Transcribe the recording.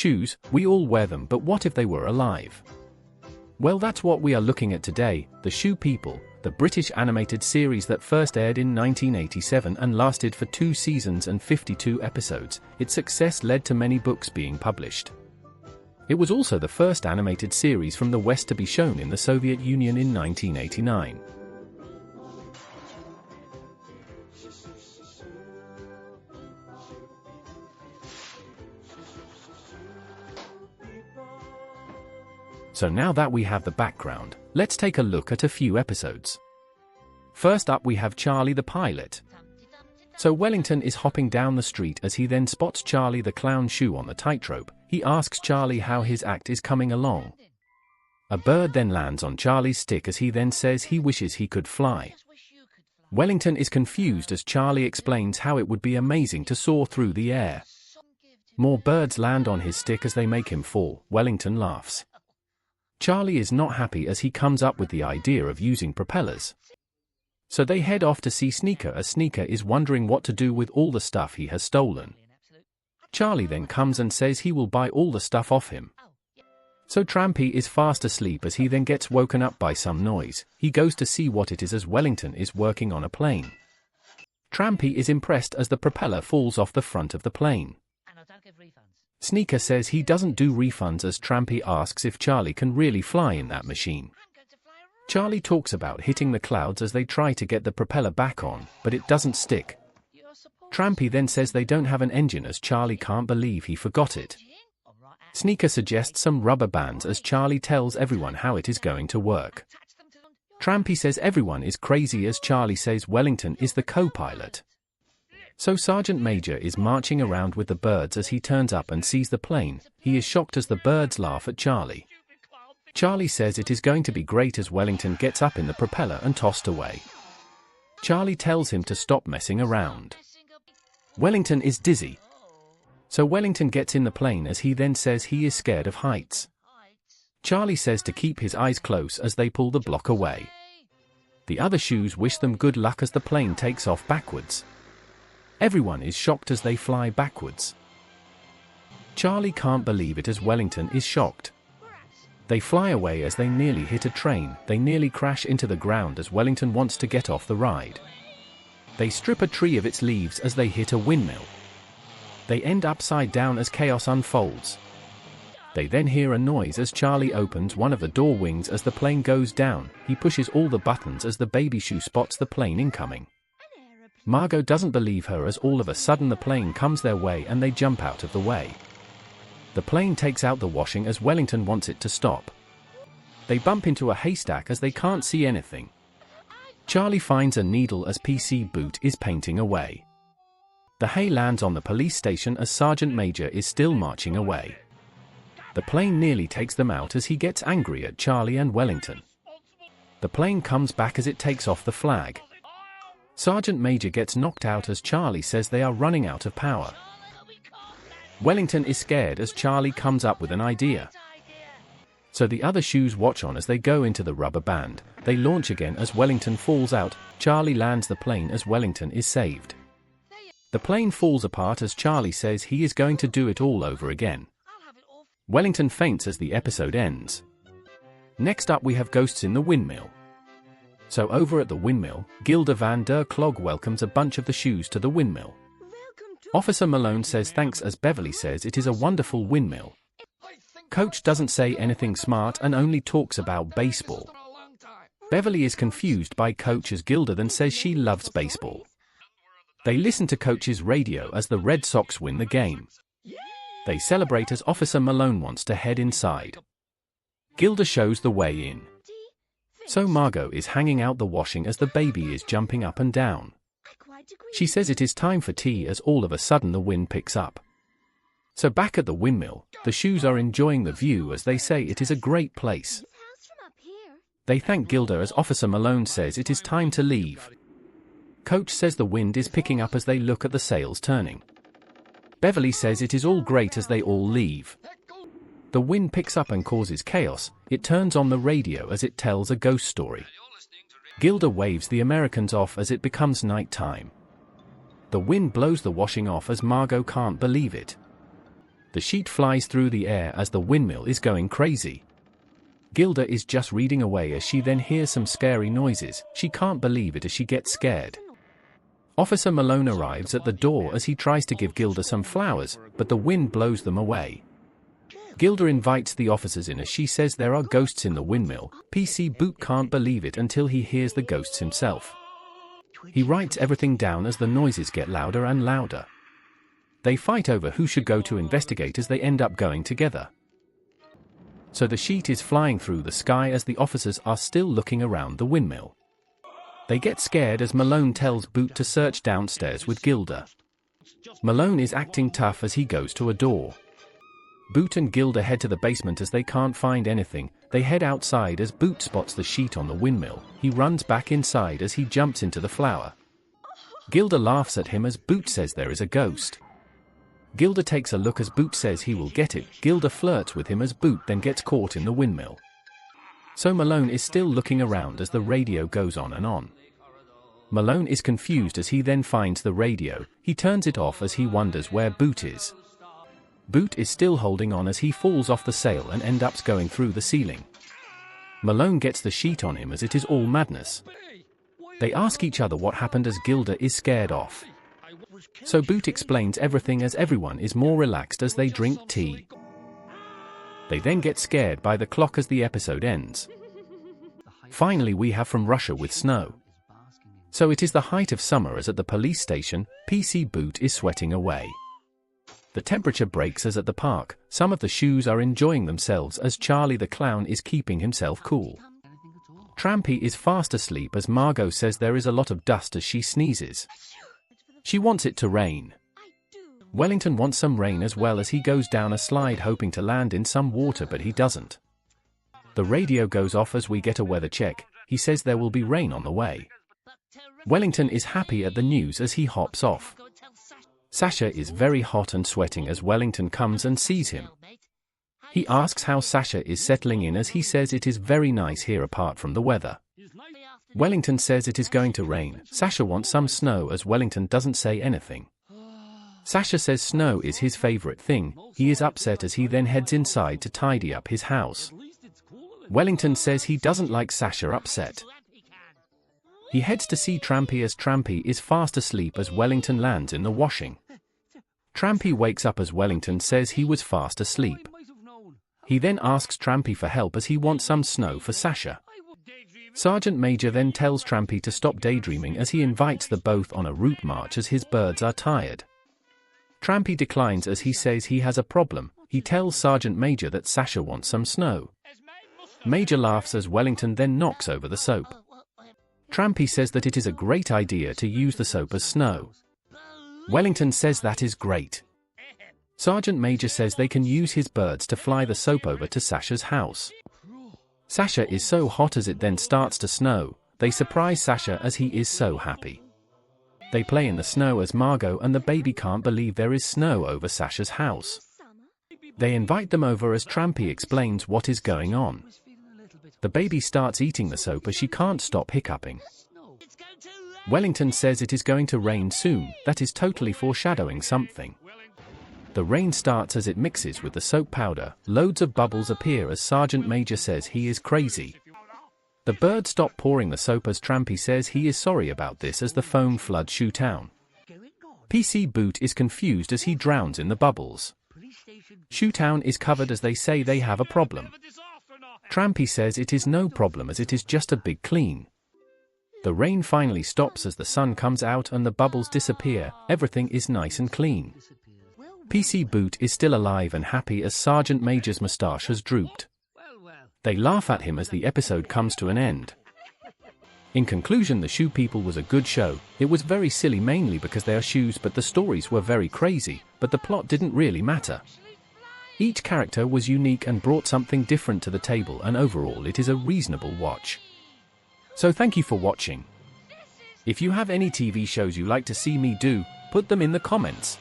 Shoes, we all wear them, but what if they were alive? Well, that's what we are looking at today, The Shoe People, the British animated series that first aired in 1987 and lasted for 2 seasons and 52 episodes. Its success led to many books being published. It was also the first animated series from the West to be shown in the Soviet Union in 1989. So now that we have the background, let's take a look at a few episodes. First up we have Charlie the pilot. So Wellington is hopping down the street as he then spots Charlie the clown shoe on the tightrope. He asks Charlie how his act is coming along. A bird then lands on Charlie's stick as he then says he wishes he could fly. Wellington is confused as Charlie explains how it would be amazing to soar through the air. More birds land on his stick as they make him fall. Wellington laughs. Charlie is not happy as he comes up with the idea of using propellers. So they head off to see Sneaker as Sneaker is wondering what to do with all the stuff he has stolen. Charlie then comes and says he will buy all the stuff off him. So Trampy is fast asleep as he then gets woken up by some noise. He goes to see what it is as Wellington is working on a plane. Trampy is impressed as the propeller falls off the front of the plane. Sneaker says he doesn't do refunds as Trampy asks if Charlie can really fly in that machine. Charlie talks about hitting the clouds as they try to get the propeller back on, but it doesn't stick. Trampy then says they don't have an engine as Charlie can't believe he forgot it. Sneaker suggests some rubber bands as Charlie tells everyone how it is going to work. Trampy says everyone is crazy as Charlie says Wellington is the co-pilot. So Sergeant Major is marching around with the birds as he turns up and sees the plane. He is shocked as the birds laugh at Charlie. Charlie says it is going to be great as Wellington gets up in the propeller and tossed away. Charlie tells him to stop messing around. Wellington is dizzy. So Wellington gets in the plane as he then says he is scared of heights. Charlie says to keep his eyes closed as they pull the block away. The other shoes wish them good luck as the plane takes off backwards. Everyone is shocked as they fly backwards. Charlie can't believe it as Wellington is shocked. They fly away as they nearly hit a train. They nearly crash into the ground as Wellington wants to get off the ride. They strip a tree of its leaves as they hit a windmill. They end upside down as chaos unfolds. They then hear a noise as Charlie opens one of the door wings as the plane goes down. He pushes all the buttons as the baby shoe spots the plane incoming. Margot doesn't believe her as all of a sudden the plane comes their way and they jump out of the way. The plane takes out the washing as Wellington wants it to stop. They bump into a haystack as they can't see anything. Charlie finds a needle as PC Boot is painting away. The hay lands on the police station as Sergeant Major is still marching away. The plane nearly takes them out as he gets angry at Charlie and Wellington. The plane comes back as it takes off the flag. Sergeant Major gets knocked out as Charlie says they are running out of power. Wellington is scared as Charlie comes up with an idea. So the other shoes watch on as they go into the rubber band. They launch again as Wellington falls out. Charlie lands the plane as Wellington is saved. The plane falls apart as Charlie says he is going to do it all over again. Wellington faints as the episode ends. Next up we have Ghosts in the Windmill. So over at the windmill, Gilda van der Klog welcomes a bunch of the shoes to the windmill. Officer Malone says thanks as Beverly says it is a wonderful windmill. Coach doesn't say anything smart and only talks about baseball. Beverly is confused by Coach as Gilda then says she loves baseball. They listen to Coach's radio as the Red Sox win the game. They celebrate as Officer Malone wants to head inside. Gilda shows the way in. So Margot is hanging out the washing as the baby is jumping up and down. She says it is time for tea as all of a sudden the wind picks up. So back at the windmill, the shoes are enjoying the view as they say it is a great place. They thank Gilda as Officer Malone says it is time to leave. Coach says the wind is picking up as they look at the sails turning. Beverly says it is all great as they all leave. The wind picks up and causes chaos. It turns on the radio as it tells a ghost story. Gilda waves the Americans off as it becomes night time. The wind blows the washing off as Margot can't believe it. The sheet flies through the air as the windmill is going crazy. Gilda is just reading away as she then hears some scary noises. She can't believe it as she gets scared. Officer Malone arrives at the door as he tries to give Gilda some flowers, but the wind blows them away. Gilda invites the officers in as she says there are ghosts in the windmill. PC Boot can't believe it until he hears the ghosts himself. He writes everything down as the noises get louder and louder. They fight over who should go to investigate as they end up going together. So the sheet is flying through the sky as the officers are still looking around the windmill. They get scared as Malone tells Boot to search downstairs with Gilda. Malone is acting tough as he goes to a door. Boot and Gilda head to the basement as they can't find anything. They head outside as Boot spots the sheet on the windmill. He runs back inside as he jumps into the flower. Gilda laughs at him as Boot says there is a ghost. Gilda takes a look as Boot says he will get it. Gilda flirts with him as Boot then gets caught in the windmill. So Malone is still looking around as the radio goes on and on. Malone is confused as he then finds the radio. He turns it off as he wonders where Boot is. Boot is still holding on as he falls off the sail and ends up going through the ceiling. Malone gets the sheet on him as it is all madness. They ask each other what happened as Gilda is scared off. So Boot explains everything as everyone is more relaxed as they drink tea. They then get scared by the clock as the episode ends. Finally we have from Russia with snow. So it is the height of summer as at the police station, PC Boot is sweating away. The temperature breaks as at the park, some of the shoes are enjoying themselves as Charlie the clown is keeping himself cool. Trampy is fast asleep as Margot says there is a lot of dust as she sneezes. She wants it to rain. Wellington wants some rain as well as he goes down a slide hoping to land in some water but he doesn't. The radio goes off as we get a weather check. He says there will be rain on the way. Wellington is happy at the news as he hops off. Sasha is very hot and sweating as Wellington comes and sees him. He asks how Sasha is settling in as he says it is very nice here apart from the weather. Wellington says it is going to rain. Sasha wants some snow as Wellington doesn't say anything. Sasha says snow is his favorite thing. He is upset as he then heads inside to tidy up his house. Wellington says he doesn't like Sasha upset. He heads to see Trampy as Trampy is fast asleep as Wellington lands in the washing. Trampy wakes up as Wellington says he was fast asleep. He then asks Trampy for help as he wants some snow for Sasha. Sergeant Major then tells Trampy to stop daydreaming as he invites the both on a route march as his birds are tired. Trampy declines as he says he has a problem. He tells Sergeant Major that Sasha wants some snow. Major laughs as Wellington then knocks over the soap. Trampy says that it is a great idea to use the soap as snow. Wellington says that is great. Sergeant Major says they can use his birds to fly the soap over to Sasha's house. Sasha is so hot as it then starts to snow. They surprise Sasha as he is so happy. They play in the snow as Margot and the baby can't believe there is snow over Sasha's house. They invite them over as Trampy explains what is going on. The baby starts eating the soap as she can't stop hiccuping. Wellington says it is going to rain soon. That is totally foreshadowing something. The rain starts as it mixes with the soap powder. Loads of bubbles appear as Sergeant Major says he is crazy. The birds stop pouring the soap as Trampy says he is sorry about this as the foam floods Shoetown. PC Boot is confused as he drowns in the bubbles. Shoetown is covered as they say they have a problem. Trampy says it is no problem as it is just a big clean. The rain finally stops as the sun comes out and the bubbles disappear. Everything is nice and clean. PC Boot is still alive and happy as Sergeant Major's moustache has drooped. They laugh at him as the episode comes to an end. In conclusion, the Shoe People was a good show. It was very silly mainly because they are shoes, but the stories were very crazy, but the plot didn't really matter. Each character was unique and brought something different to the table, and overall it is a reasonable watch. So thank you for watching. If you have any TV shows you like to see me do, put them in the comments.